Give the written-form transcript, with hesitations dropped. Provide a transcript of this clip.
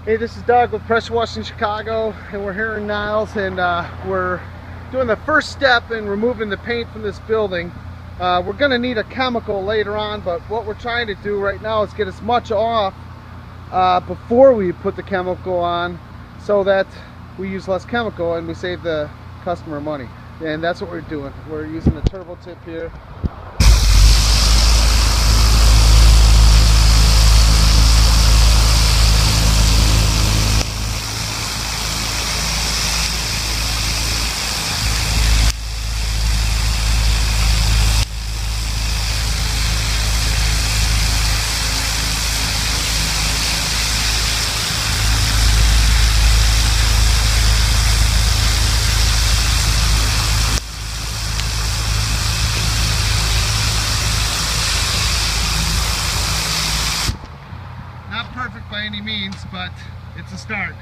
Hey, this is Doug with Pressure Washing Chicago, and we're here in Niles, and we're doing the first step in removing the paint from this building. We're going to need a chemical later on, but what we're trying to do right now is get as much off before we put the chemical on, so that we use less chemical and we save the customer money. And that's what we're doing. We're using the turbo tip here. Not perfect by any means, but it's a start.